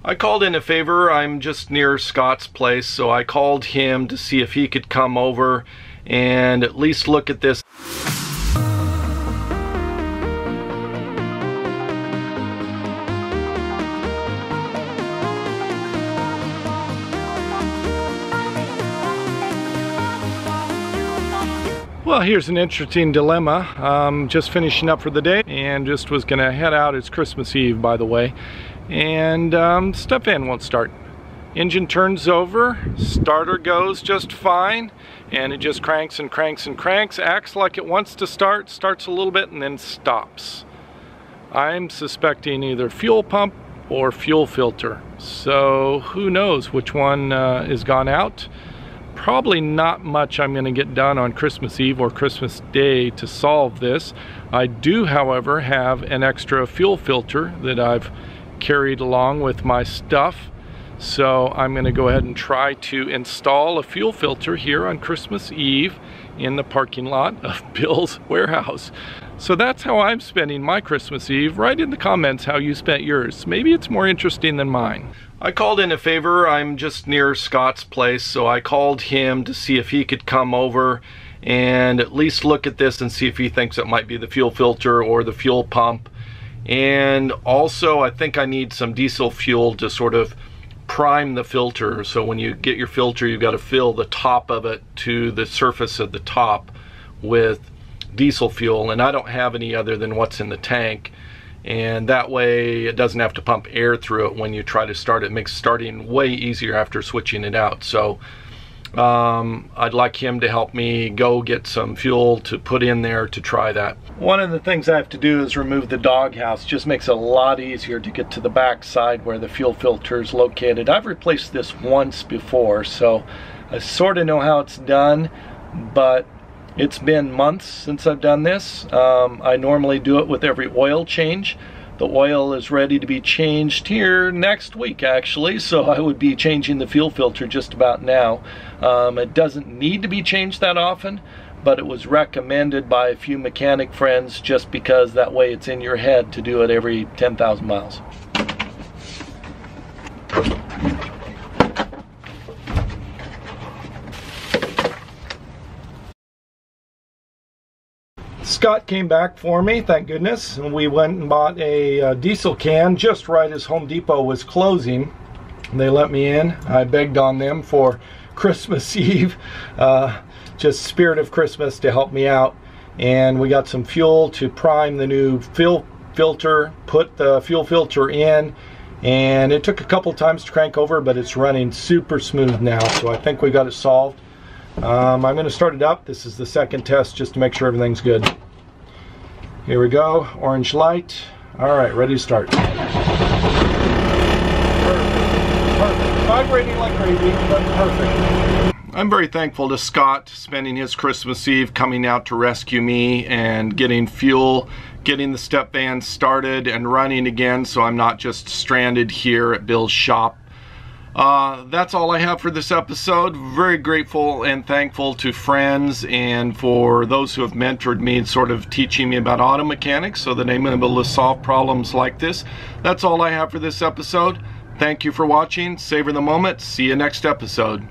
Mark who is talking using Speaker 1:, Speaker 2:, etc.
Speaker 1: I called in a favor. I'm just near Scott's place, so I called him to see if he could come over and at least look at this. Well, here's an interesting dilemma. Just finishing up for the day and just was gonna head out. It's Christmas Eve, by the way, and step van won't start. Engine turns over, starter goes just fine, and it just cranks and cranks and cranks, acts like it wants to start, starts a little bit and then stops. I'm suspecting either fuel pump or fuel filter, so who knows which one is gone out. Probably not much I'm going to get done on Christmas Eve or Christmas Day to solve this. I do, however, have an extra fuel filter that I've carried along with my stuff. So I'm going to go ahead and try to install a fuel filter here on Christmas Eve in the parking lot of Bill's warehouse. So that's how I'm spending my Christmas Eve. Write in the comments how you spent yours. Maybe it's more interesting than mine. I called in a favor. I'm just near Scott's place, so I called him to see if he could come over and at least look at this and see if he thinks it might be the fuel filter or the fuel pump. And also, I think I need some diesel fuel to sort of prime the filter. So when you get your filter, you've got to fill the top of it to the surface of the top with diesel fuel, and I don't have any other than what's in the tank. And that way it doesn't have to pump air through it when you try to start it. It makes starting way easier after switching it out. So I'd like him to help me go get some fuel to put in there to try that. One of the things I have to do is remove the doghouse. Just makes it a lot easier to get to the back side where the fuel filter is located. I've replaced this once before, so I sort of know how it's done, but it's been months since I've done this. I normally do it with every oil change. The oil is ready to be changed here next week, actually, so I would be changing the fuel filter just about now. It doesn't need to be changed that often, but it was recommended by a few mechanic friends just because that way it's in your head to do it every 10,000 miles. Scott came back for me, thank goodness, and we went and bought a diesel can just right as Home Depot was closing. They let me in. I begged on them for Christmas Eve, just spirit of Christmas, to help me out. And we got some fuel to prime the new fuel filter, put the fuel filter in, and it took a couple times to crank over, but it's running super smooth now, so I think we got it solved. I'm going to start it up. This is the second test just to make sure everything's good. Here we go, orange light. All right, ready to start. Perfect. Vibrating like crazy, but perfect. I'm very thankful to Scott spending his Christmas Eve coming out to rescue me and getting fuel, getting the step van started and running again, so I'm not just stranded here at Bill's shop. That's all I have for this episode. Very grateful and thankful to friends and for those who have mentored me and sort of teaching me about auto mechanics so that I'm able to solve problems like this. That's all I have for this episode. Thank you for watching. Savor the moment. See you next episode.